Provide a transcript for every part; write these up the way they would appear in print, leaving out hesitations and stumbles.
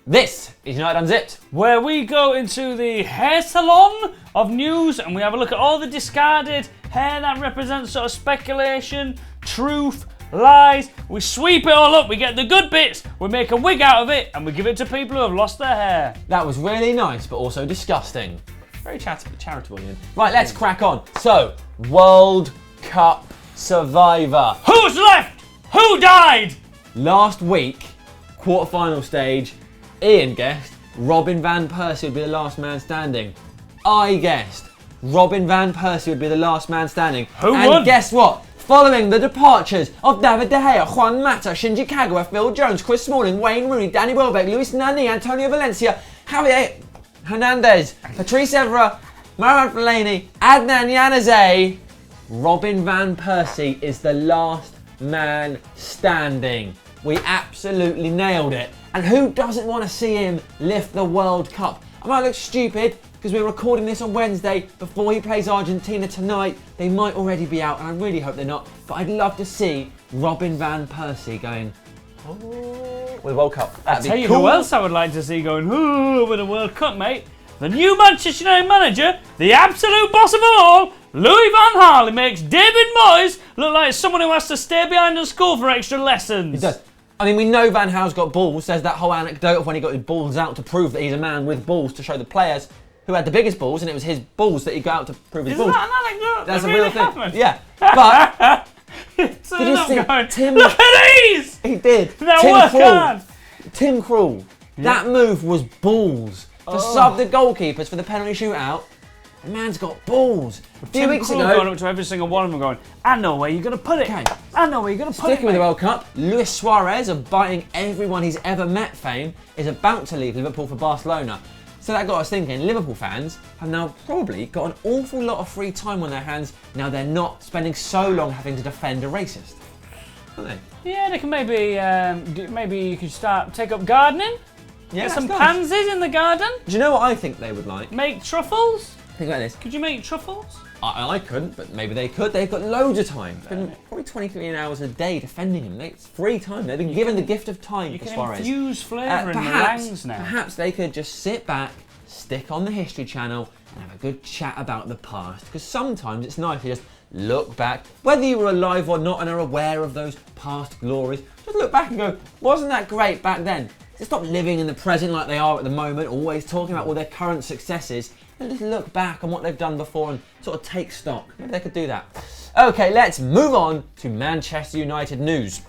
This is United Unzipped, where we go into the hair salon of news and we have a look at all the discarded hair that represents sort of speculation, truth, lies. We sweep it all up, we get the good bits, we make a wig out of it, and we give it to people who have lost their hair. That was really nice, but also disgusting. Very charitable, Ian. Right, let's crack on. So, World Cup survivor. Who's left? Who died? Last week, quarter-final stage, Ian guessed Robin van Persie would be the last man standing. I guessed Robin van Persie would be the last man standing. Who and won? Guess what? Following the departures of David De Gea, Juan Mata, Shinji Kagawa, Phil Jones, Chris Smalling, Wayne Rooney, Danny Welbeck, Luis Nani, Antonio Valencia, Javier Hernandez, Patrice Evra, Marouane Fellaini, Adnan Januzaj, Robin van Persie is the last man standing. We absolutely nailed it. And who doesn't want to see him lift the World Cup? I might look stupid because we're recording this on Wednesday before he plays Argentina tonight. They might already be out, and I really hope they're not. But I'd love to see Robin van Persie going, oh, with the World Cup. I'll tell you who else I would like to see going, oh, with the World Cup, mate. The new Manchester United manager, the absolute boss of all, Louis van Gaal. He makes David Moyes look like someone who has to stay behind in school for extra lessons. He does. I mean, we know Van Gaal's got balls. There's that whole anecdote of when he got his balls out to prove that he's a man with balls to show the players who had the biggest balls, and it was his balls that he got out to prove his balls. That an anecdote? That's that a really real thing. happened? Yeah, but So did you see going, Tim? look at these! He did. Now Tim work Krul. hard. Tim Krul. That move was balls. To sub the goalkeepers for the penalty shootout. The man's got balls. A few weeks ago, going up to every single one of them going, I know where you're going to put it. Okay. I know where you're going to put it. sticking with the World Cup, Luis Suarez, of biting everyone he's ever met fame, is about to leave Liverpool for Barcelona. So that got us thinking, Liverpool fans have now probably got an awful lot of free time on their hands now they're not spending so long having to defend a racist. Aren't they? Yeah, they can maybe you could take up gardening. Yeah, Get that's some nice. pansies in the garden. Do you know what I think they would like? Make truffles. Think about this. Could you make truffles? I couldn't, but maybe they could. They've got loads of time. Spend probably 23 hours a day defending him. It's free time. They've been given the gift of time You for can Suarez. infuse flavour in meringues now. Perhaps they could just sit back, stick on the History Channel, and have a good chat about the past. Because sometimes it's nice to just look back, whether you were alive or not and are aware of those past glories. Just look back and go, wasn't that great back then? Just stop living in the present like they are at the moment, always talking about all their current successes, and just look back on what they've done before and sort of take stock. Maybe they could do that. Okay, let's move on to Manchester United news.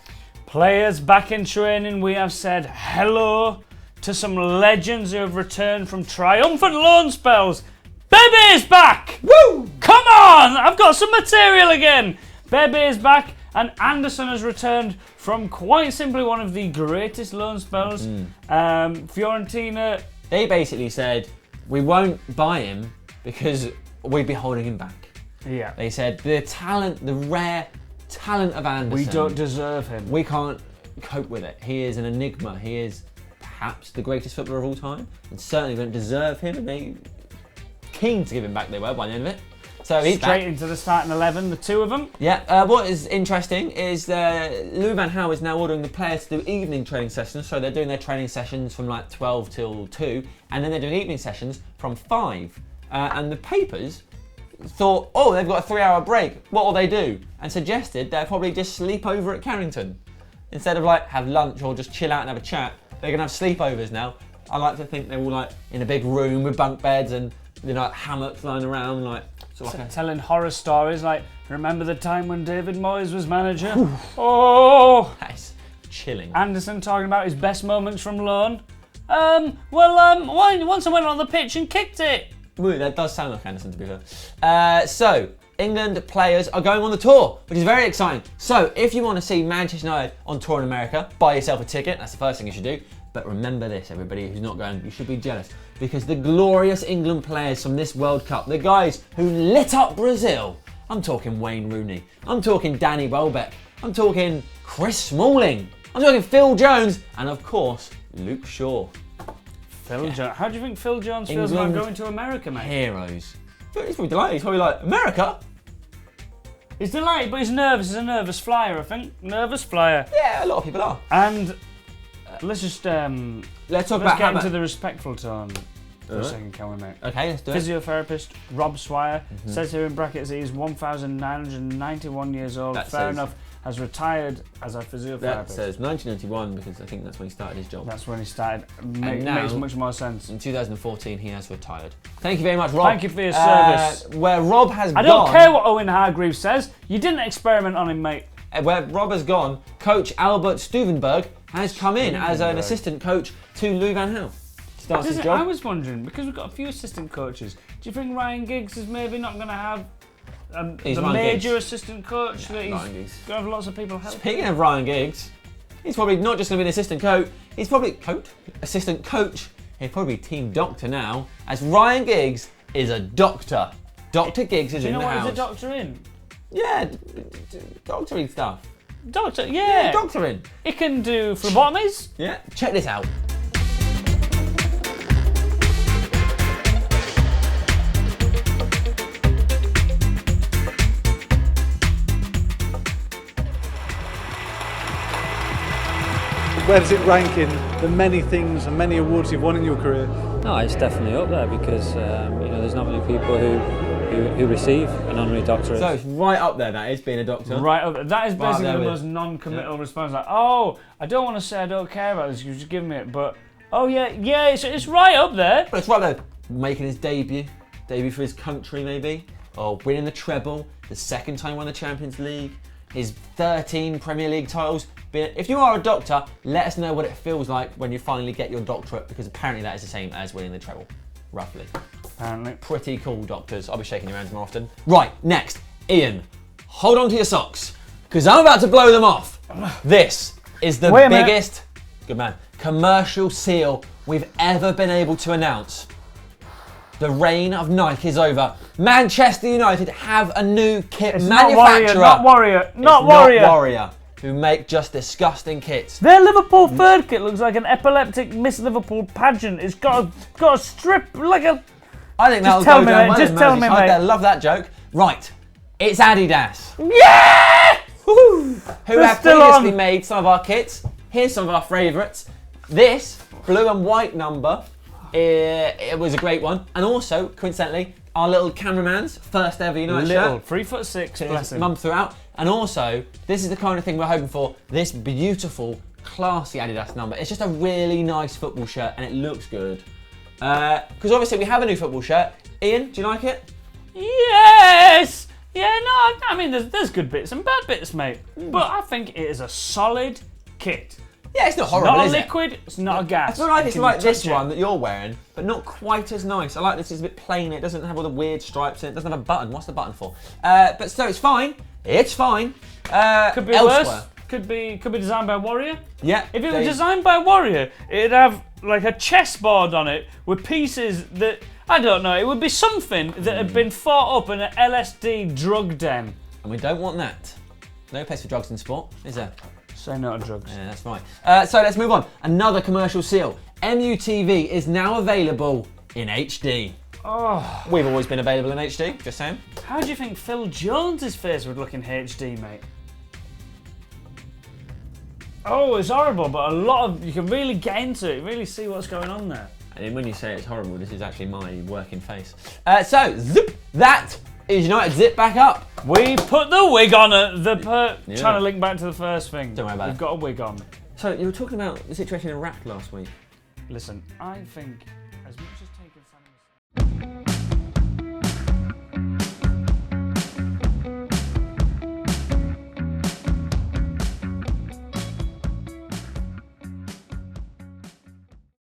Players back in training, we have said hello to some legends who have returned from triumphant loan spells. Bebe is back! Woo! Come on! I've got some material again! Bebe is back, and Anderson has returned from quite simply one of the greatest loan spells. Fiorentina. They basically said, we won't buy him because we'd be holding him back. Yeah. They said, the talent, the rare talent of Anderson. We don't deserve him. We can't cope with it. He is an enigma. He is perhaps the greatest footballer of all time, and certainly don't deserve him. And they keen to give him back. They were by the end of it. So he's straight back into the starting 11, the two of them. Yeah. What is interesting is Louis van Gaal is now ordering the players to do evening training sessions. So they're doing their training sessions from like 12 till 2, and then they're doing evening sessions from 5. And the papers thought, oh, they've got a 3-hour break. What will they do? And suggested they'll probably just sleep over at Carrington instead of like have lunch or just chill out and have a chat. They're gonna have sleepovers now. I like to think they're all like in a big room with bunk beds and like hammocks lying around, like sort of telling horror stories like, remember the time when David Moyes was manager? Oh! Nice. Chilling. Anderson talking about his best moments from loan. Once I went on the pitch and kicked it. Ooh, that does sound like Anderson, to be fair. So, England players are going on the tour, which is very exciting. So, if you want to see Manchester United on tour in America, buy yourself a ticket. That's the first thing you should do. But remember this, everybody who's not going, you should be jealous. Because the glorious England players from this World Cup, the guys who lit up Brazil, I'm talking Wayne Rooney, I'm talking Danny Welbeck, I'm talking Chris Smalling, I'm talking Phil Jones, and of course, Luke Shaw. Phil Jones. How do you think Phil Jones feels about going to America, mate? Heroes. He's probably delighted. He's probably like, America? He's delighted, but he's nervous. He's a nervous flyer, I think. Nervous flyer. Yeah, a lot of people are. And Let's just let's talk let's about get how into about... the respectful tone for a second, can we, mate? Okay, let's do it. Physiotherapist Rob Swire says here in brackets he is 1,991 years old. That Fair says- enough. Has retired as a physiotherapist. That says 1991 because I think that's when he started his job. That's when he started. now- Makes much more sense. In 2014, he has retired. Thank you very much, Rob. Thank you for your service. Where Rob has I don't care what Owen Hargreaves says. You didn't experiment on him, mate. Where Rob has gone, Coach Albert Stuvenberg has come in as an assistant coach to Lou Van Gaal. Starts his I job. was wondering, because we've got a few assistant coaches, do you think Ryan Giggs is maybe not going to have He's the Ryan major Giggs. assistant coach that he's Ryan going Giggs. to have lots of people helping? Speaking of Ryan Giggs, he's probably not just going to be an assistant coach, he's probably assistant coach. He'll probably be team doctor now, as Ryan Giggs is a doctor. Dr. Giggs is Do you in know the what house. he's a doctor in? Yeah, doctoring stuff. Doctor, yeah. Doctoring. He can do phlebotomies. Yeah, check this out. Where does it rank in the many things and many awards you've won in your career? No, it's definitely up there because there's not many people who receive an honorary doctorate. So it's right up there, that is, being a doctor. Right up there. That is basically there the it most is. non-committal response. Like, oh, I don't want to say I don't care about this. You just give me it, but oh yeah, it's right up there. But it's right there, making his debut for his country maybe, or winning the treble, the second time he won the Champions League, his 13 Premier League titles. If you are a doctor, let us know what it feels like when you finally get your doctorate, because apparently that is the same as winning the treble, roughly. Apparently. Pretty cool, doctors. I'll be shaking your hands more often. Right, next, Ian, hold on to your socks, because I'm about to blow them off. This is the Wait a minute. biggest, good man, commercial seal we've ever been able to announce. The reign of Nike is over. Manchester United have a new kit It's manufacturer. not Warrior. It's Not Warrior. Who make just disgusting kits. Their Liverpool third kit looks like an epileptic Miss Liverpool pageant. It's got a strip like a. I think that'll tell go me, down mate, well just in tell me, Merseyside. mate. I love that joke. Right, it's Adidas. Yeah! Woo-hoo. Who They're have still previously on. made some of our kits. Here's some of our favourites. This blue and white number, it was a great one. And also, coincidentally, our little cameraman's first ever United Little, shirt. 3'6", bless His him. mum threw out. And also, this is the kind of thing we're hoping for. This beautiful, classy Adidas number. It's just a really nice football shirt and it looks good. Because obviously we have a new football shirt. Ian, do you like it? Yes! Yeah, no, I mean, there's good bits and bad bits, mate. But I think it is a solid kit. Yeah, it's not horrible, Not a is it? liquid, it's not a gas. I feel like You it's can like this touch it. one that you're wearing, but not quite as nice. I like this, it's a bit plain, it doesn't have all the weird stripes in it, doesn't have a button. What's the button for? But so it's fine. It's fine. Could be elsewhere. worse. Could be designed by Warrior. Yeah. If it was designed by Warrior, it'd have like a chessboard on it with pieces that, I don't know, it would be something that had been fought up in an LSD drug den. And we don't want that. No place for drugs in sport, is there? Say no to drugs. Yeah, that's right. So let's move on. Another commercial seal. MUTV is now available in HD. Oh, We've always been available in HD, just saying. how do you think Phil Jones's face would look in HD, mate? Oh, it's horrible, but you can really get into it, really see what's going on there. And when you say it's horrible, this is actually my working face. So, zip, that is United Zip back up. We put the wig on at the Yeah. trying to link back to the first thing. Don't worry about We've it. got a wig on. So, you were talking about the situation in Iraq last week. Listen, I think